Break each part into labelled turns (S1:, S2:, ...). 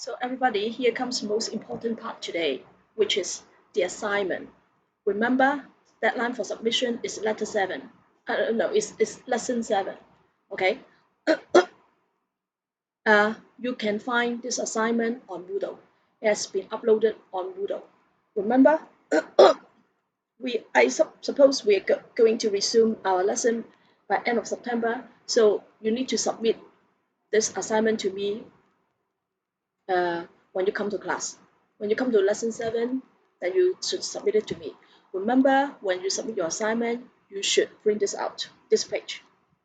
S1: So everybody, here comes the most important part today, which is the assignment. Remember, deadline for submission is letter 7. No, it's lesson 7. Okay. You can find this assignment on Moodle. It has been uploaded on Moodle. Remember, suppose we are going to resume our lesson by end of September. So you need to submit this assignment to me when you come to class. When you come to lesson 7, then you should submit it to me. Remember, when you submit your assignment, you should print this out, this page.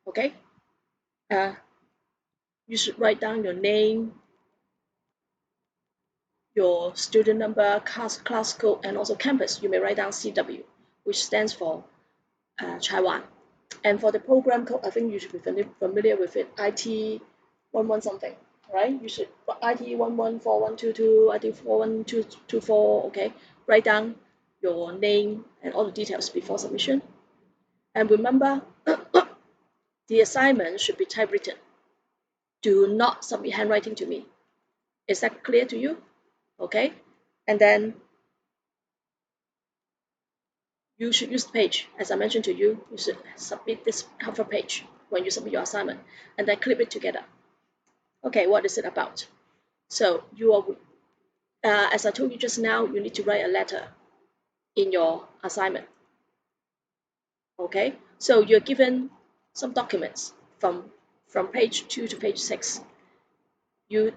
S1: Okay? Uh, you should write down your name, your student number, class code, and also campus. You may write down CW, which stands for Taiwan. And for the program code, I think you should be familiar with it, IT 11 something, right? You should IT 114122, IT 41224, okay? Write down your name and all the details before submission. And remember, the assignment should be typewritten. Do not submit handwriting to me. Is that clear to you? Okay? And then you should use the page. As I mentioned to you, you should submit this cover page when you submit your assignment and then clip it together. Okay, what is it about? So you are, as I told you just now, you need to write a letter in your assignment. Okay, so you're given some documents from page 2 to page 6. You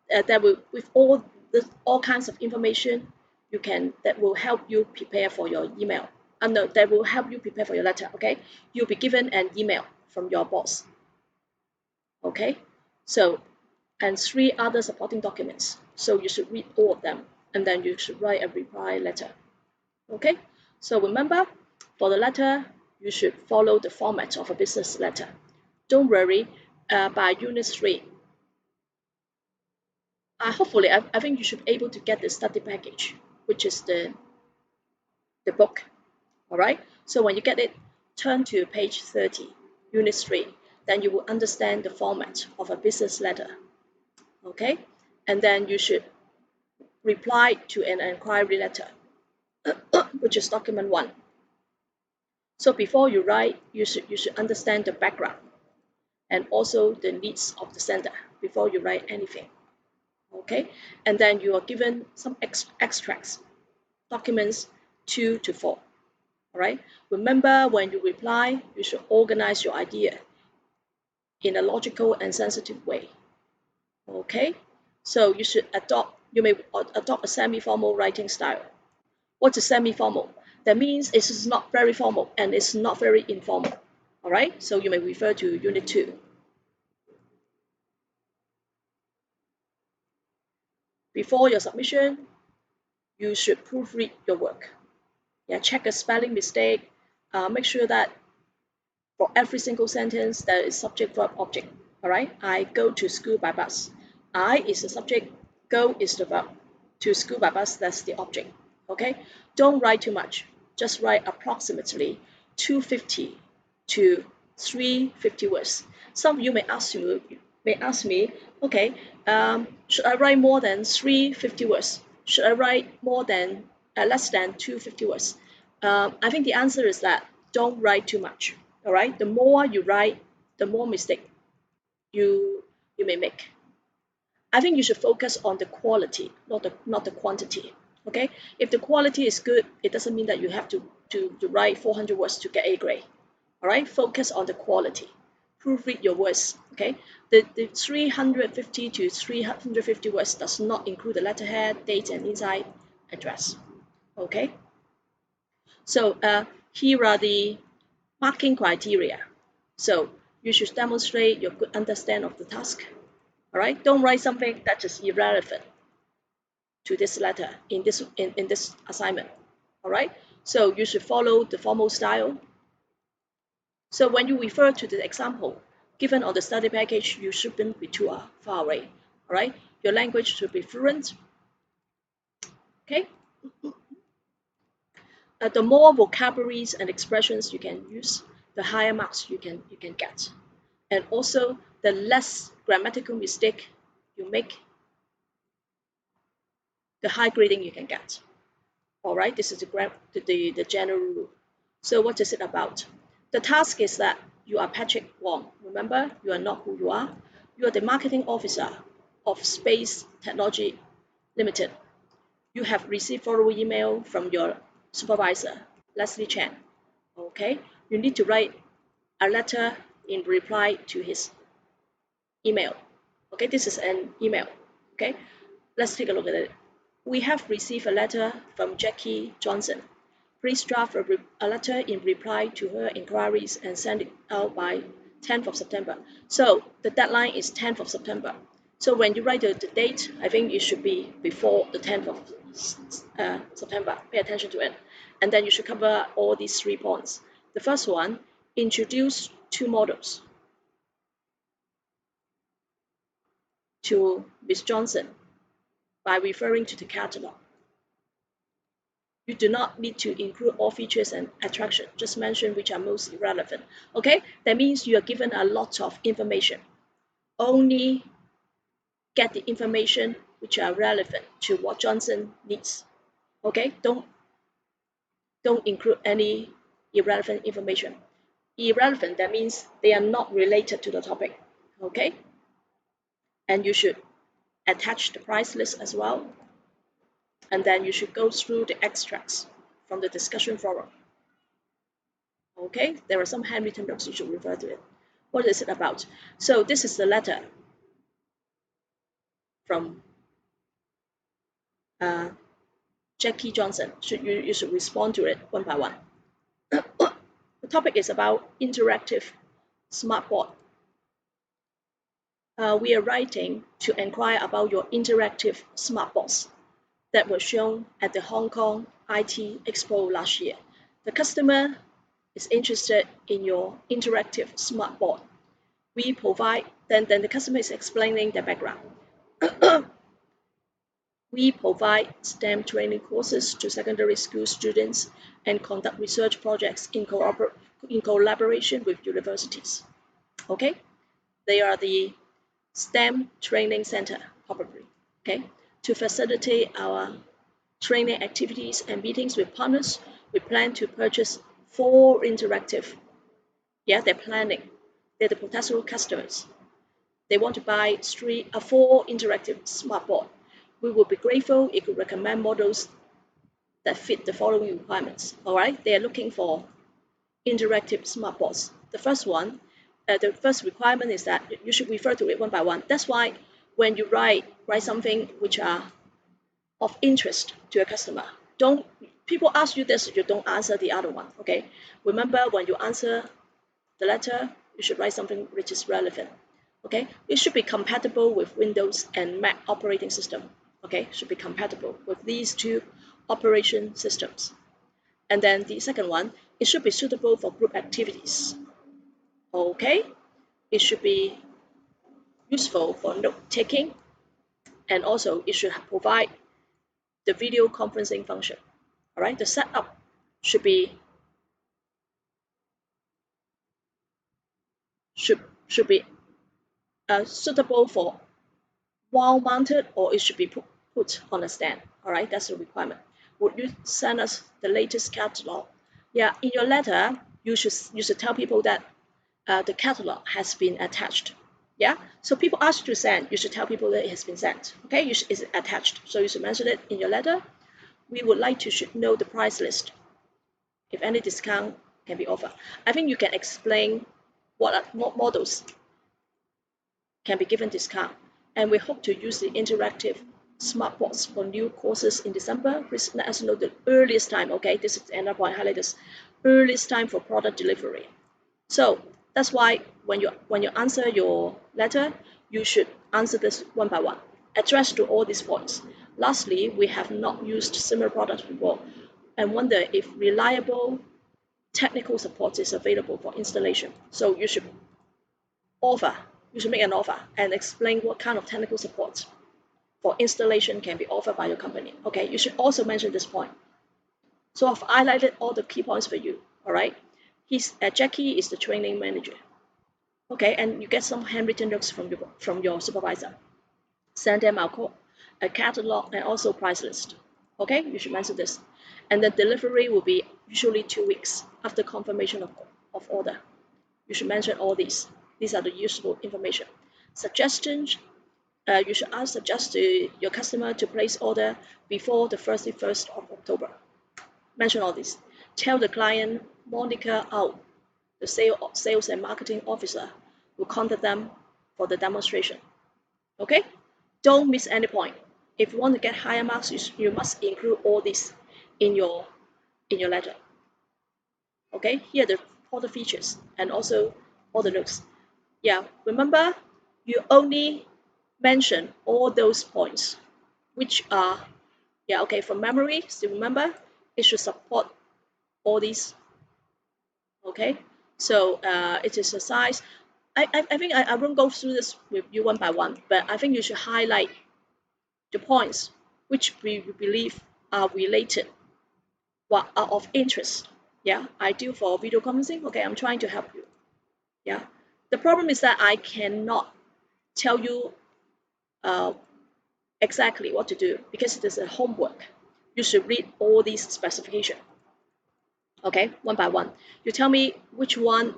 S1: that will with all kinds of information that will help you prepare for your email. No, that will help you prepare for your letter. Okay, you'll be given an email from your boss. Okay, so and 3 other supporting documents. So you should read all of them and then you should write a reply letter. Okay, so remember, for the letter, you should follow the format of a business letter. Don't worry, by Unit 3, hopefully, I think you should be able to get the study package, which is the book. All right, so when you get it, turn to page 30, Unit 3, then you will understand the format of a business letter. Okay, and then you should reply to an inquiry letter, which is document 1. So before you write, you should understand the background and also the needs of the sender before you write anything. Okay, and then you are given some extracts, documents 2 to 4. All right, remember, when you reply, you should organize your idea in a logical and sensitive way. Okay, so you may adopt a semi-formal writing style. What's a semi-formal? That means it's not very formal and it's not very informal. All right, so you may refer to Unit 2. Before your submission, you should proofread your work. Yeah, check a spelling mistake. Make sure that for every single sentence there is subject, verb, object. All right, I go to school by bus. I is the subject, go is the verb. To school by bus, that's the object. Okay, don't write too much. Just write approximately 250 to 350 words. Some of you may ask me, okay, should I write more than 350 words? Should I write less than 250 words? I think the answer is that don't write too much. All right, the more you write, the more mistake you may make. I think you should focus on the quality, not the quantity. Okay, if the quality is good, it doesn't mean that you have to write 400 words to get A grade. All right, focus on the quality. Proofread your words. Okay, the 350 to 350 words does not include the letterhead, date, and inside address. Okay, so here are the marking criteria. So you should demonstrate your good understanding of the task. All right, don't write something that is irrelevant to this letter in this assignment. All right, so you should follow the formal style. So when you refer to the example given on the study package, you shouldn't be too far away. All right, your language should be fluent. Okay, the more vocabularies and expressions you can use, the higher marks you can get, and also the less grammatical mistake you make, the high grading you can get. All right, this is the general rule. So what is it about? The task is that you are Patrick Wong. Remember, you are not who you are. You are the marketing officer of Space Technology Limited. You have received follow email from your supervisor, Leslie Chan. Okay, you need to write a letter in reply to his email. Okay, this is an email. Okay, let's take a look at it. We have received a letter from Jackie Johnson. Please draft a letter in reply to her inquiries and send it out by 10th of September. So the deadline is 10th of September. So when you write the date, I think it should be before the 10th of September. Pay attention to it. And then you should cover all these 3 points. The first one, introduce 2 models to Ms. Johnson by referring to the catalog. You do not need to include all features and attractions, just mention which are most relevant. Okay, that means you are given a lot of information. Only get the information which are relevant to what Johnson needs. Okay, don't include any irrelevant information. Irrelevant, that means they are not related to the topic. Okay, and you should attach the price list as well. And then you should go through the extracts from the discussion forum. Okay, there are some handwritten notes, you should refer to it. What is it about? So this is the letter from Jackie Johnson. You should respond to it one by one. The topic is about interactive smartboard. We are writing to inquire about your interactive smartboards that were shown at the Hong Kong IT Expo last year. The customer is interested in your interactive smartboard. We provide, then the customer is explaining the background. We provide STEM training courses to secondary school students and conduct research projects in collaboration with universities. Okay, they are the STEM training center, probably. Okay, to facilitate our training activities and meetings with partners, we plan to purchase 4 interactive. Yeah, they're planning. They're the potential customers. They want to buy 4 interactive smartboard. We would be grateful if you recommend models that fit the following requirements. All right, they are looking for interactive smartboards. The first one, the first requirement is that you should refer to it one by one. That's why when you write something which are of interest to a customer, don't people ask you this, you don't answer the other one. Okay, remember when you answer the letter, you should write something which is relevant. Okay, it should be compatible with Windows and Mac operating system. Okay, should be compatible with these 2 operation systems. And then the second one, it should be suitable for group activities. Okay, it should be useful for note taking, and also it should provide the video conferencing function. All right, the setup should be suitable for wall mounted, or it should be put on a stand. All right, that's a requirement. Would you send us the latest catalog? Yeah, in your letter, you should tell people that the catalog has been attached. Yeah, so people ask you to send, you should tell people that it has been sent. Okay, it's attached, so you should mention it in your letter. We would like to should know the price list, if any discount can be offered. I think you can explain what models can be given discount, and we hope to use the interactive smartboards for new courses in December. Please let us know the earliest time. Okay, this is another point. Highlight this: earliest time for product delivery. So that's why when you answer your letter, you should answer this one by one, address to all these points. Lastly, we have not used similar products before and wonder if reliable technical support is available for installation. So you should make an offer and explain what kind of technical support for installation can be offered by your company. Okay, you should also mention this point. So I've highlighted all the key points for you. All right, Jackie is the training manager. Okay, and you get some handwritten notes from your supervisor. Send them our call. a catalog, and also price list. Okay, you should mention this. And the delivery will be usually 2 weeks after confirmation of order. You should mention all these. These are the useful information. Suggestions, you should suggest to your customer to place order before the 31st of October. Mention all this. Tell the client Monica out, the sales and marketing officer, will contact them for the demonstration. Okay? Don't miss any point. If you want to get higher marks, you must include all this in your letter. Okay? Here are all the features and also all the notes. Yeah, remember you only mention all those points which are, yeah, okay, from memory. Still remember it should support all these. Okay, so it is a size. I think I won't go through this with you one by one, but I think you should highlight the points which we believe are related, what are of interest. Yeah, ideal for video conferencing. Okay, I'm trying to help you. Yeah, the problem is that I cannot tell you uh, exactly what to do because it is a homework. You should read all these specifications. Okay, one by one. You tell me which one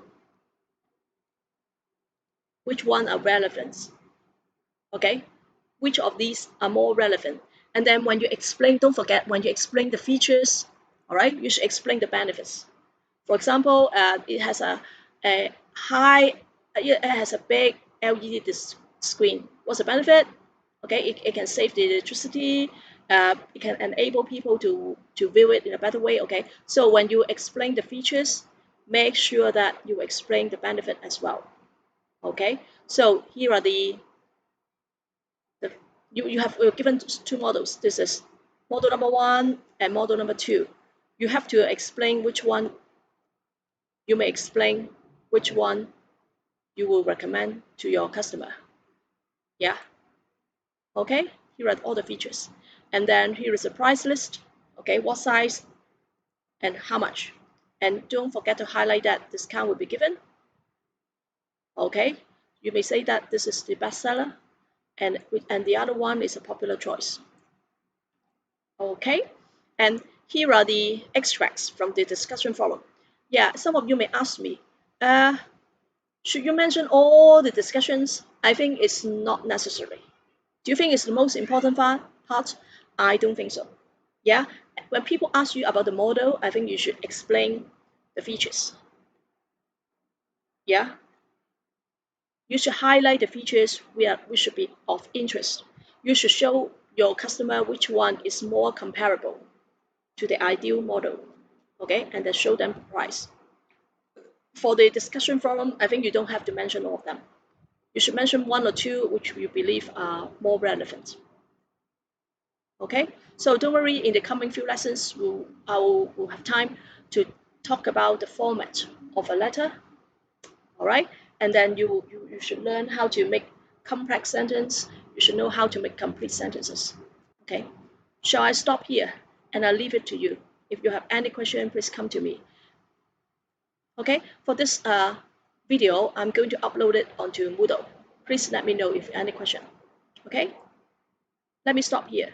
S1: are relevant. Okay, which of these are more relevant. And then when you explain, don't forget when you explain the features, all right, you should explain the benefits. For example, it has a high, it has a big LED screen. What's the benefit? Okay, it can save the electricity. It can enable people to view it in a better way. Okay, so when you explain the features, make sure that you explain the benefit as well. Okay, so here are the you have given two models. This is model number 1 and model number 2. You have to explain which one. You may explain which one you will recommend to your customer. Yeah. Okay. Here are all the features, and then here is the price list. Okay, what size and how much, and don't forget to highlight that discount will be given. Okay. You may say that this is the best seller, and the other one is a popular choice. Okay, and here are the extracts from the discussion forum. Yeah, some of you may ask me, uh, should you mention all the discussions? I think it's not necessary. Do you think it's the most important part? I don't think so. Yeah, when people ask you about the model, I think you should explain the features. Yeah, you should highlight the features which should be of interest. You should show your customer which one is more comparable to the ideal model, okay, and then show them the price. For the discussion forum, I think you don't have to mention all of them. You should mention one or two which you believe are more relevant. Okay, so don't worry, in the coming few lessons, we'll have time to talk about the format of a letter, all right? And then you should learn how to make complex sentence. You should know how to make complete sentences, okay? Shall I stop here and I'll leave it to you? If you have any question, please come to me. Okay, for this video, I'm going to upload it onto Moodle. Please let me know if any question. Okay, let me stop here.